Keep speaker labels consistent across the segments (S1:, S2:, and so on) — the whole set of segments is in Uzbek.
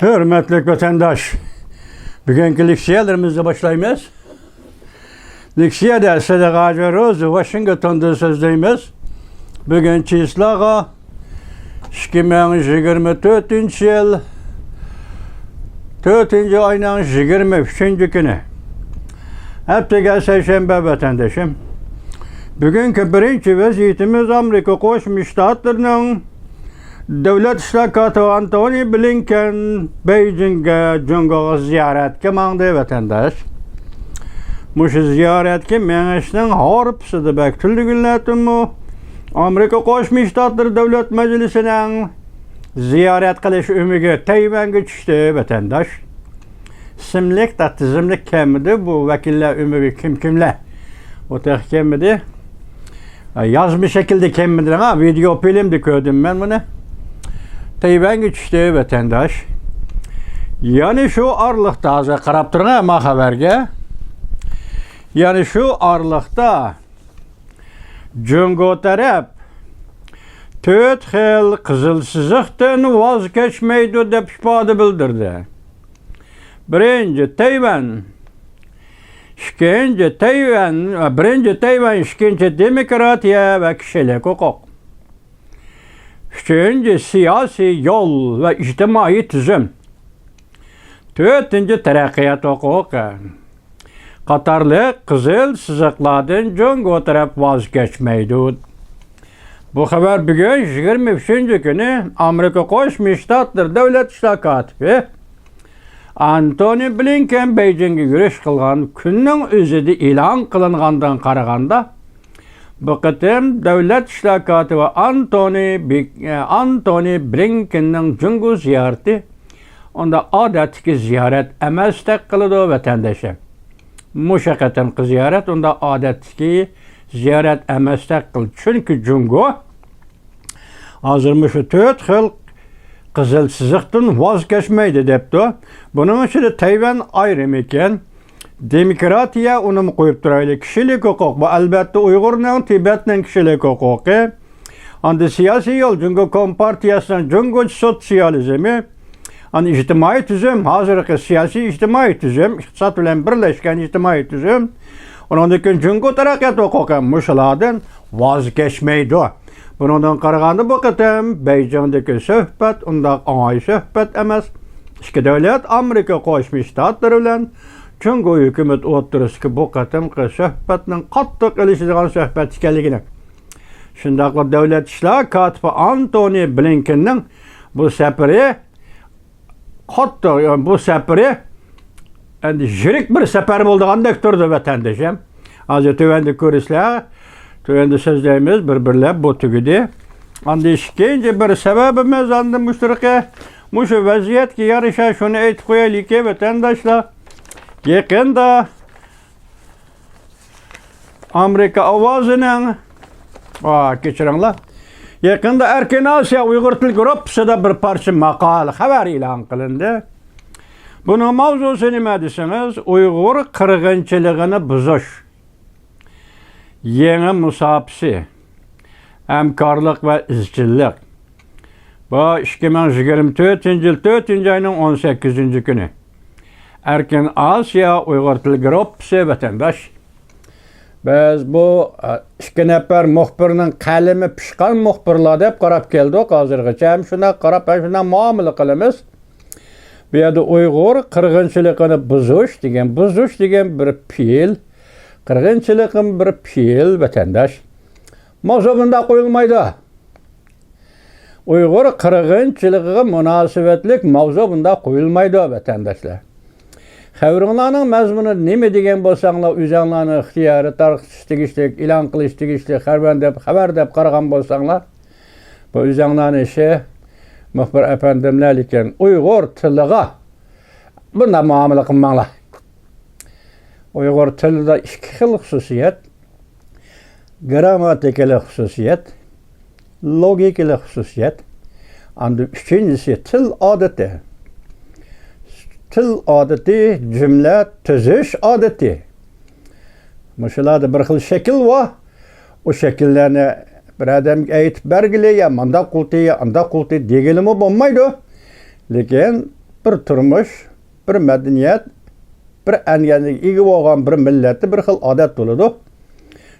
S1: Hürmetli vatandaş, bugünkü leksiyelerimizle başlayımız. Leksiye dersi de Rozu Washington'da sözdeyimiz. Bugün çislağa 2024 yıl 4. ayının 23. günü. Hepsi Seyşembe vatandaşım. Bugünkü birinci vaziyetimiz Amerika Koşmuş Ştatlarının Devlet İşlakatı Antony Blinken Beijing'e Cungo'ya ziyaretke mağdı vatandaş. Muşu ziyaretke menişinin harpsıdı bektüldü günletim Amerika Koşmuş Ştatları Devlet Meclisi'nin ziyaret kılışı ümüge Tayvan geçişti vatandaş. Simlik da tizimlik kemidi bu vekiller ümüge kimle o kemidi yazmış şekilde kemidi ha video filmdi gördüm ben bunu. Tayvan geçişti vatandaş. Yani şu arlıkta azı qaraptırına ama haberge. Yani şu arlıkta Cungo taraf 4 xil kızılsızlıktan vazgeçmeydi dep ifade bildirdi. Birinci Tayvan, ikinci demokratiya ve kişilik hukuk. Üçüncü siyasi yol ve içtimai tüzüm. Dördüncü terakkiyat hukuku. Katarlı kızıl sızıklardan Cungo taraf vazgeçmeydi. Bu haber bugün 23. günü Amerika Koşmuş Ştatları Devlet İşlakatı Antony Blinken Beijing'e yürüyüş kılgan günün özüdü ilan kılıngandan qaraganda bu kıtım Devlet İşlakatı ve Antony Blinken'in Cungo ziyareti onda adetki ziyaret emestek kılıdı vatandaşı. Muşakaten ziyaret onda adetki ziyaret emestek kıldı. Çünkü Cungo hazırmış 4 xil kızılsızlıktan vazgeçmeydi depti. Bunun için de Tayvan ayrım eken. Demokratiya onu mu koyup duraylı? Kişilik hukuk. Bu elbette Uygur'un, Tibet'in kişilik hukuku. Anda siyasi yol Cungo Kompartiyası'nın Cungo sosyalizmi. Anda içtimai tüzüm, hazırki siyasi içtimai tüzüm, iktisat ile birleşken içtimai tüzüm. Onundaki Cungo tarakat hukuku muşaladın vazgeçmeydi. Bundan qaraganda bu kıtım Beijing'deki söhbet, onda ağay söhbet emez. İki devlet Amerika Koşmuş Ştatları bilen Cungo hükümet oturuşki bu kıtımki söhbetinin qattiq ilişidigan söhbet ekanligini. Şundaqla devlet işlakatı Antony Blinken'nin bu seferi qattiq bu seferi endi jirik bir sefer bolduğandek turdu vatandaşım. Azı tövende ko'rishlar Tövende sözlerimiz birbirler bu tügüdü. Andi işkence bir sebebimiz andı müşterike. Muşu vaziyet ki yarışa şunu et koyayım ki vatandaşlar. Yakında Amerika avazının geçirinler. Yakında Erkin Asya Uygur Til Grupsu'da bir parça makal haber ilan kılındı. Bunun mavzusu ne desiniz? Uygur kırgınçılığını buzuş. Yeni musabisi, hemkarlık ve izcillik. Bu 2024 yıl 4. ayının 18. günü. Erkin Asya Uygur Til Grupsu vatandaş. Biz bu iki nefer muhbirinin kalemi pişkan muhbirler dep qarab keldik hazırgacha. Hem şuna qarab, hem şuna muamele qilamiz. Bu yerda Uygur qirg'inchiligini buzuş degan bir fiil. Qirg'inchiligim bir fiil vatandaş. Mavzu bunda qo'yilmaydi. Uygur qirg'inchiligiga munosabatlik mavzu bunda qo'yilmaydi vatandaşlar. Xabaringlarning mazmuni nima degan bo'lsanglar, o'zinglarning ixtiyori tarqatishlik, e'lon qilishlik, xabar deb qaragan bo'lsanglar, bu o'zinglarning ishi muxbir efendimlar ekan Uygur tiliga bunda muomala qilmanglar. Uygur tilida ikki xil xususiyat, grammatikali xususiyat, logikali xususiyat, endi uchinchisi til odati. Til odati, cümle tüzüş odati. Muşularda bir xil şekil var. O şekillerni bir adam aytib bergili ya manda qulti ya anda qulti degilimi bo'lmaydi. Lekin bir turmuş, bir medeniyet, bir engellik ega bo'lgan bir millatda bir xil odat bo'ladi.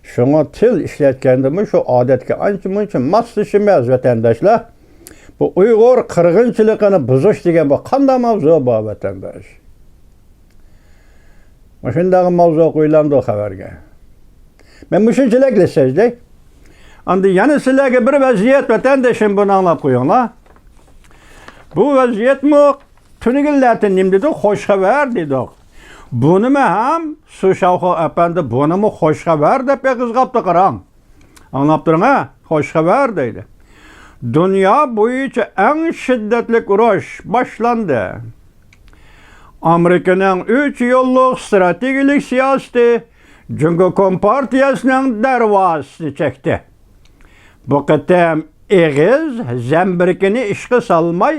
S1: Şuna til ishlatganda şu odatga ancha-muncha moslashamiz vatandoshlar. Bu Uyg'ur qirg'inchiligini buzish degan bu qanday mavzu bu vatandosh? Shunday mavzu qo'yiladi xabarga. Men shunchalik desajday. Endi yana sizlarga bir vaziyat vatandoshim buni anglab qo'yinglar. Bu vaziyatmi tunigillardan nim dedi, xo'sh xabar dedik. Bunimi ham Sushavxo apandi bunimi xo'sh xabar deb qizg'abdi qarang. Anglab turing ha, xo'sh xabar deydi. Dunyo bo'yicha eng shiddatli urush boshlandi. Amerikaning 3 yo'lliq strategik siyosati Jungo Kompartiyasining darvozasini chekdi. Bu qatam eg'iz zamburkini ishga solmay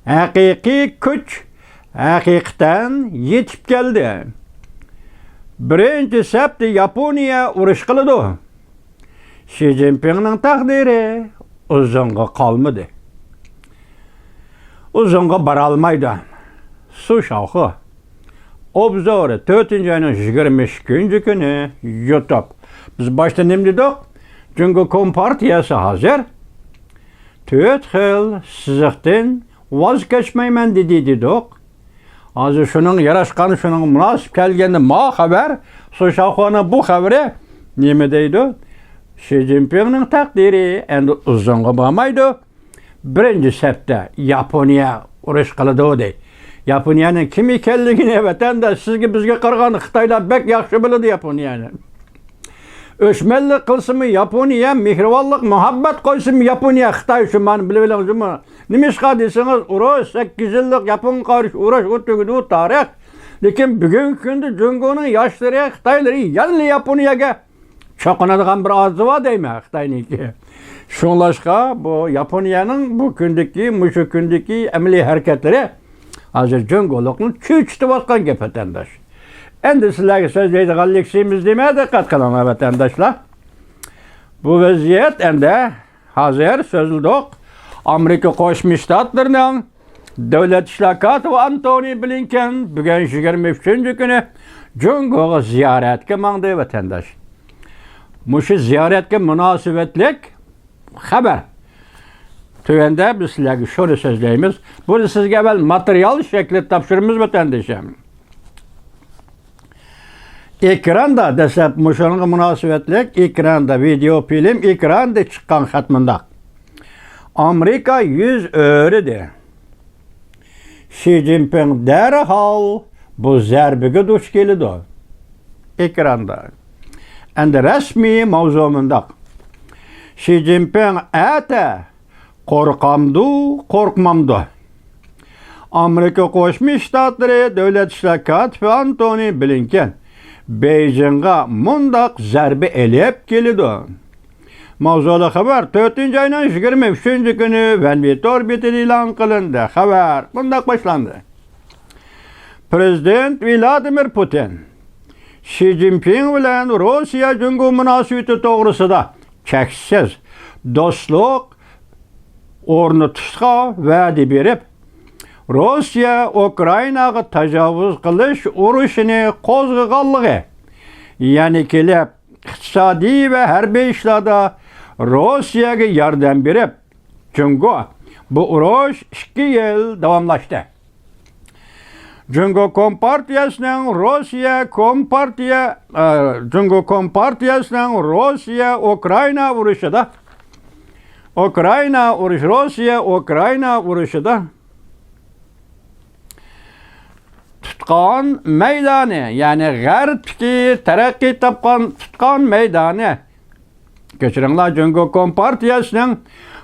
S1: haqiqiy kuch haqiqatan yetib keldi. Birinchi sabti Yaponiya urush qildi. Xi Jinpingning taqdiri uzunga qolmadi. Uzunga bora olmaydi. Sushavxo Obzori 4-ayning 22 kuni YouTube. Biz boshda nima dedik? Jungo Kompartiyasi hozir 4 xil siziqdan voz kechmayman dedik. Hozir shuning yarashqani, shuning munosib kelganda ma xabar, Sushavxoning bu xabari nima deydi? Xi Jinpingning taqdiri endi uzunga bormaydi. Birinchi sabtda Yaponiya urush qiladi deydi. Yaponiyaning kim ekanligini vatandosh sizga bizga qaraganda Xitoylar bek yaxshi biladi Yaponiyani. O'shmanlik qilsinmi Yaponiya, mehribonlik, muhabbat qo'ysinmi Yaponiya, Xitoy shu meni bilib olasizmi? Nima ish qilsangiz urush 8 yillik Yapon qarshi urush o'tdi u tarix. Lekin bugungi kunda Jungoning yoshlari Xitoylari yana Yaponiyaga cho'qinadigan bir orzu bor deyman Xitoyniki. Shunlashqa bu Yaponiyaning bu kundagi, mushu kundagi amaliy harakatlari hozir Jungolikni cho'chitib otgan gap vatandosh. Endi sizlarga so'zlaydiganliksimiz demay diqqat qilinglar vatandoshlar. Bu vaziyat endi hozir so'zildik. Amerika Qo'shma Shtatlarining davlat ishlar kotibi Antony Blinken bugun 23-kuni Jungoga ziyoratga mangdi vatandosh. Mushu ziyoratga munosabatlik xabar. Tövəndə biz sizlərə şöyle sözləyimiz. Bunu sizə əvvəl material şəklində tapşırımız vatandaşım. Ekranda desək, müşahınğa münasibətlik, ekranda video film, ekranda çıxan xətmində. Amerika 100 öyrüdür. Xi Jinping dərhal bu zərbəyə duş gəldi. Ekranda. Əndi rəsmi mavzumunda. Xi Jinping ətə qo'rqamdu, qo'rqmamdu. Amerika Qo'shma Shtatlari davlat ishlar kotibi Antony Blinken Beijingga mundaq zarba elib keldi. Mavzuli xabar 4-ayning 23-kuni Vanvit orbitida e'lon qilindi. Xabar mundaq boshlandi. Prezident Vladimir Putin Xi Jinping bilan Rossiya Jungo munosabati to'g'risida cheksiz do'stlik o'rnatishga va'da berib, Rossiya Ukrainaga tajovuz qilish urushini qo'zg'aganligi, ya'ni kelib iqtisodiy va harbiy ishlarda Rossiyaga yordam berib, Jungo bu urush 2 yil davomlashdi. Jungo Kompartiyasining Rossiya Ukraina urushida Rossiya-Ukraina urushida tutqan maydoni, ya'ni g'arbki taraqqiy topgan tutqan maydoni. Kechiringlar, Jungo Kompartiyasining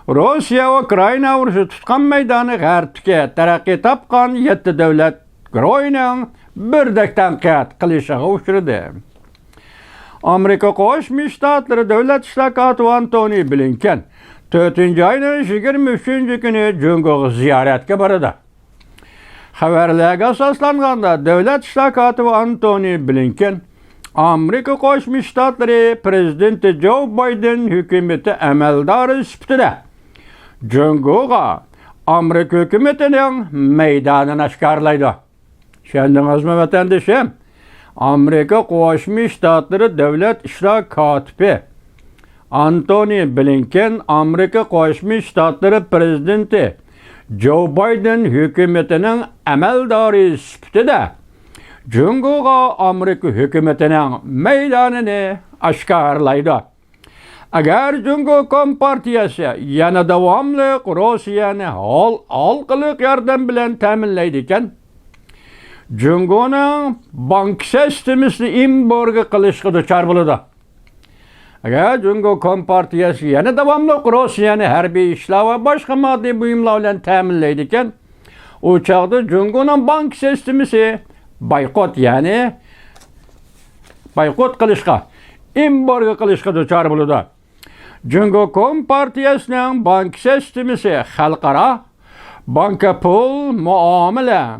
S1: Rossiya-Ukraina urushi tutqan maydoni g'arbki taraqqiy topgan 7 davlat guruhining birdek tanqid qilishiga uchradi. Amerika Qo'shma Shtatlari davlat ishlar kotibi Antony Blinken 4-ayning 23-kuni Jungoga ziyoratga boradi. Xabarlarga asoslanganda davlat ishlar kotibi Antony Blinken Amerika Qo'shma Shtatlari prezidenti Joe Biden hukumati amaldori sifatida Jungoga Amerika hükümetinin meydanını aşkarlaydı. Şendiniz mi vatandaşım? Amerika Qo'shma Shtatlari Davlat ishlar kotibi Antony Blinken Amerika Qo'shma Shtatlari prezidenti Joe Biden hükümetinin amaldori sifatida Jungoga Amerika hükümetinin meydanını aşkarlaydı. Agar Jungo Kompartiyasi yana davomli Rossiyani halqiliq yordam bilan ta'minlaydi ekan, Jungoning bank sistemasini embargo qilishga duchor bo'ladi. Agar Jungo Kompartiyasi yana davomli Rossiyani harbiy ishlar va boshqa moddiy buyumlar bilan ta'minlaydi ekan, u chog'da Jungoning bank sistemasi boykot, ya'ni boykot qilishga, embargo qilishga duchor bo'ladi. Jungo Kompartiyasining bank sistemasi xalqaro banka pul muomala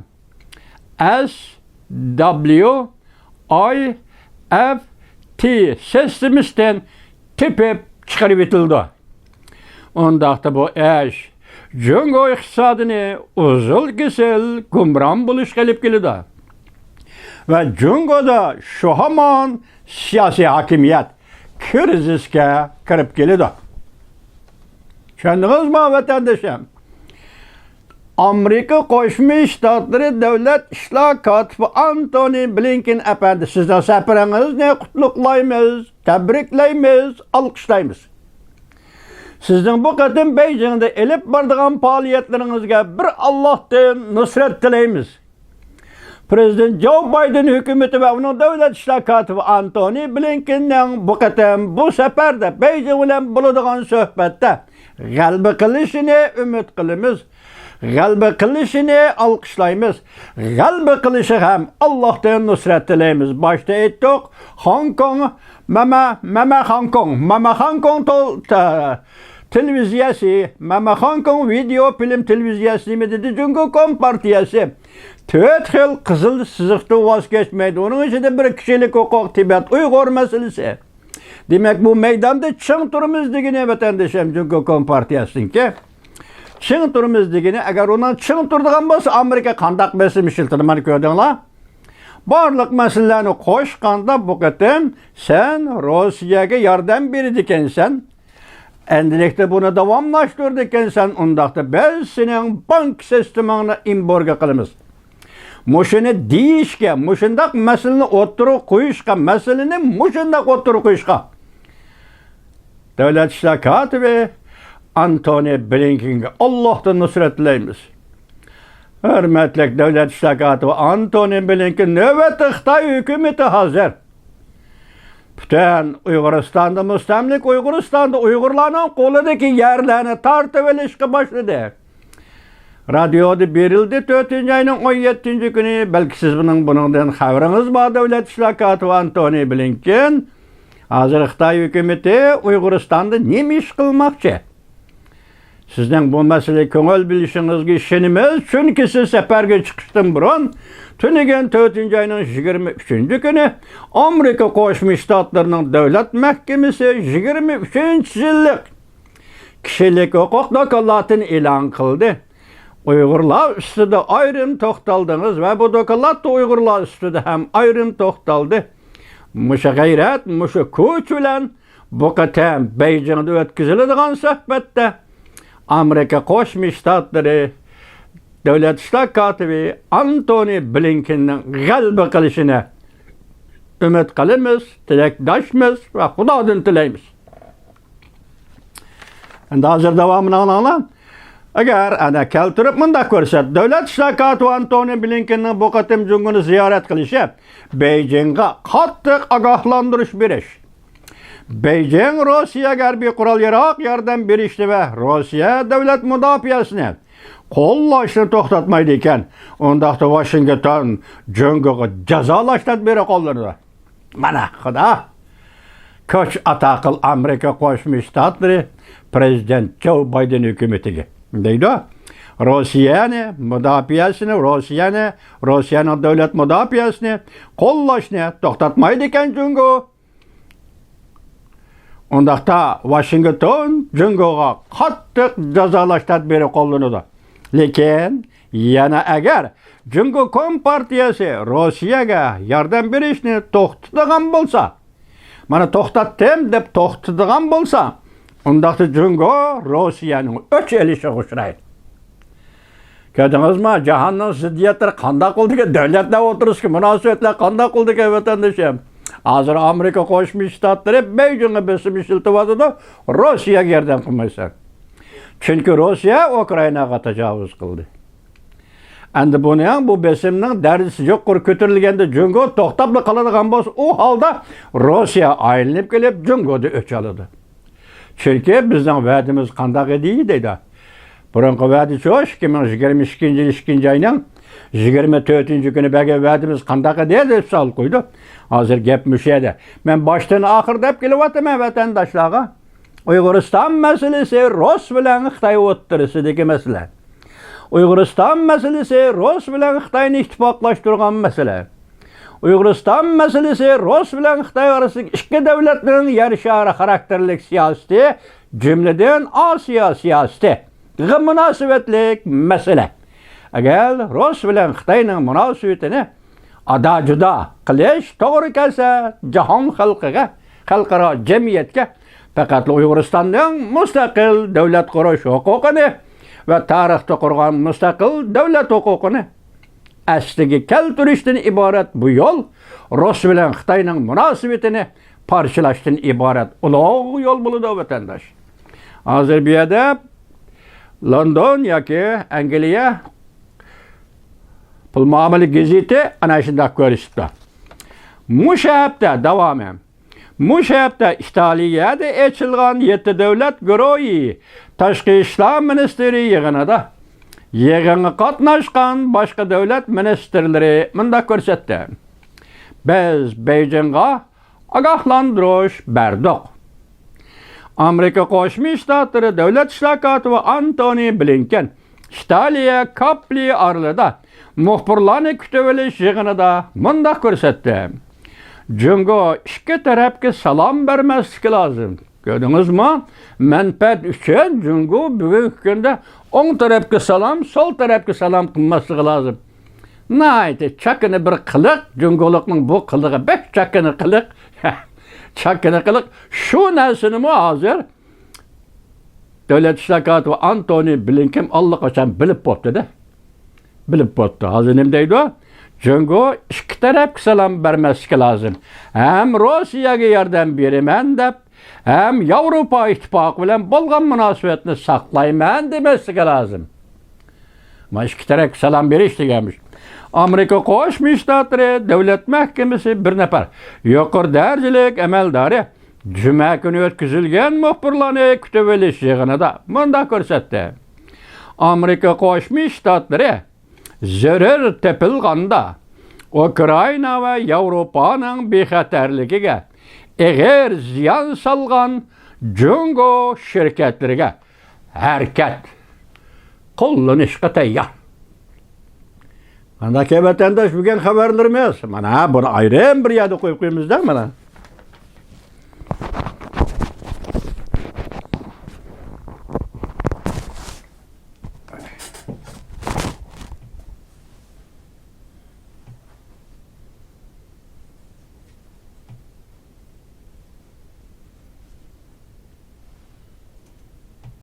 S1: SWIFT sistemasidan tepib chiqarib etildi. Undaqda bu ish Jungo iqtisodini uzil-kesil gumron bo'lishga olib keldi. Va Jungoda shu hamon siyosiy hokimiyat krizisga kirib keldi. Tushundingizmi vatandoshim? Amerika Qo'shma Shtatlari Davlat ishlar kotibi Antony Blinken apandi, sizning safaringizni qutlug'laymiz, tabriklaymiz, olqishlaymiz. Sizning bu qatim Beijingda elib boradigan faoliyatlaringizga bir Allohdan nusrat tilaymiz. Prezident Joe Biden hükümeti ve onun davlat ishlar kotibi Antony Blinken'ning bu qatim bu safarda Beijing bilan bo'ladigan suhbatda g'alaba qilishini umid qilamiz. G'alaba qilishini olqishlaymiz. G'alaba qilishi ham Allohdan nusrat tilaymiz. Boshda aytdik, Hong Kong, Mama Hong Kong televiziyasi, Mama Hong Kong video film televiziyasi dedi Jungo Kompartiyasi. 4 xil qizil siziqdan voz kechmaydi. Onun içinde bir kishilik huquq, Tibet, Uyg'ur masalasi. Demak, bu maydonda ching turimiz degani vatandoshim Jungo Kompartiyasiniki. Ching turimiz degani, agar undan ching turadigan bo'lsa, Amerika qandaq besim ishiltirmani ko'rdinglar? Barliq masalalarni qo'shganda bu qatim sen Rossiyaga yordam berdi ekansan. Endilikda buni davomlashtirdi ekansan, undaqda biz sening bank sistemangni embargo qilamiz. Mushuni deyishga, mushundaq masalani o'ttirib qo'yishga, masalani mushundaq o'ttirib qo'yishga davlat ishlar kotibi Antony Blinkenga Allohdan nusrat tilaymiz. Hurmatli davlat ishlar kotibi Antony Blinken, navbatda Xitoy hukumati hozir. Butun Uyg'uristonda mustamlik Uyg'uristonda Uyg'urlarning qo'lidagi yerlarni tortib olishga boshladi. Radyoda berildi 4-ayning 17-kuni. Balki siz buningdan xabaringiz bor, davlat ishlar kotibi Antony Blinken hozir Xitoy hukumati Uyg'uristonda nima ish qilmoqchi? Sizning bu masalaga ko'ngil bilishingizga ishonamiz, chunki siz safarga chiqishdan burun tunigan 4-ayning 23-kuni Amerika Qo'shma Shtatlarining davlat mahkamasi 23-yillik kishilik huquq dokolatini e'lon qildi. Uyg'urlar ustida ayrim to'xtaldingiz va bu dokolatda Uyg'urlar ustida ham ayrim to'xtaldi. Musha g'ayrat, musha kuch bilan bu qatam Beijingda o'tkaziladigan suhbatda Amerika Qo'shma Shtatlari davlat ishlar kotibi Antony Blinkenning g'alaba qilishini umid qilamiz, tilakdoshmiz va Xudodan tilaymiz. Endi hozir davomini anglang. Agar ana keltirib bunda ko'rsat, davlat ishlar kotibi Antony Blinkenning bu qatim Jungoni ziyorat qilishi Beijingga qattiq ogohlantirish berish. Beijing Rossiyaga harbiy qurol-yarog' yordam berishni va Rossiya davlat mudofaasini qo'llashni to'xtatmaydi ekan, undaqda Washington Jungoga jazolash tadbiri qo'llanadi. Mana Xudo kuch ato qil Amerika Qo'shma Shtatlari prezident Joe Biden hukumatiga deydi. Rossiyaning davlat mudofaasini qo'llashni to'xtatmaydi ekan Jungo. Undaqda Washington Jungoga qattiq jazolash tadbiri qo'llanadi. Lekin yana agar Jungo Kompartiyasi Rossiyaga yordam berishni to'xtatadigan bo'lsa, mana to'xtatdim deb to'xtatadigan bo'lsa, undaqda Jungo Rossiyaning o'ch elishiga uchraydi. Ko'rdingizmi? Jahonning ziddiyatlari qanday qildi, davlatlar o'tirishga munosabatlar qanday qildi vatandoshim. Hozir Amerika Qo'shma Shtatlari Beijingga besim ishiltiyotdi, Rossiyaga yordam qilmaysa. Chunki Rossiya Ukrainaga tajovuz qildi. Endi bu besimning darajasi yuqori ko'tarilganda Jungo to'xtab qoladigan bo'lsa, u holda Rossiya aylanib kelib Jungoda o'ch oladi. Chunki bizning va'damiz qanday edi deydi. Burungi va'da shu 2022-yil 2-oyning 24-kuni bergan va'damiz qanday edi deb savol qo'ydi. Hozir gap mushaydi. Men boshdan oxir deb kelyapman vatandoshlarga. Uyg'uriston masalasi Rus bilan Xitoy o'rtasidagi masala. Uyg'uriston masalasi Rus bilan Xitoyni ittifoqlashtirgan masala. Uyg'uriston masalasi Rus bilan Xitoy orasidagi ikki davlatlarning yer shari xarakterli siyosati, jumladan Osiyo siyosati munosabatlik masala. Agar Rus bilan Xitoyning munosabatini ada-juda qilish to'g'ri kelsa, jahon xalqiga, xalqaro jamiyatga faqat Uyg'uristonning mustaqil davlat qurish huquqini va tarixda qurgan mustaqil davlat huquqini asliga keltirishdan iborat bu yo'l Rus bilan Xitoyning munosabatini parchalashdan iborat ulug' yo'l bo'ladi vatandosh. Hozir bu yerda London yoki Angliya pul muomala gazeti ana shunday ko'rsatdi. Mushabda davoman. Mushabda Italiyada ochilgan 7 davlat guruhi Tashqi ishlar ministri yig'inida yig'inga qatnashgan boshqa davlat ministrlari bunda ko'rsatdi. Biz Beijingga ogohlantirish berdik. Amerika Qo'shma Shtatlari davlat ishlar kotibi Antony Blinken Italiya Kapli oralida muxbirlarni kutib olish yig'inida bunda ko'rsatdi. Jungo ikki tarafga salom bermasligi lozim. Gördünüzmü? Menfaat üçün Jungo bugungi kunda o'ng tarafga salom, sol tarafga salom qilmasligi lozim. Naydi, chakini bir qiliq, Jungolikning bu qilig'i bek chakini qiliq. Chakini qiliq. Shu narsani hozir davlat ishlar kotibi Antony Blinken allaqachon bilib bo'pti-da. Bilib bo'pti. Hozir nima deydi? Jungo ikki tarafga salom bermasligi lozim. Ham Rossiyaga yordam beraman deb, hem Avrupa İttifakı bilen bo'lgan munosabatni saqlayman demasligi lozim. Mana ikki taraf salom berish deganmiz. Amerika Qo'shma Shtatlari davlat mahkamasi bir nafar yuqori darajalik amaldori juma kuni o'tkazilgan muxbirlarni kutib olish yig'inida bunda ko'rsatdi. Amerika Qo'shma Shtatlari zarar tepilganda Ukraina va Yevropaning bexatarligiga eğer ziyan salgan Jungo şirketleriga harakat qo'llanishga tayyor. Mana ki vatandosh bugun xabarlarimiz. Mana buni ayrim bir yerda qo'yib qo'yimizda mana.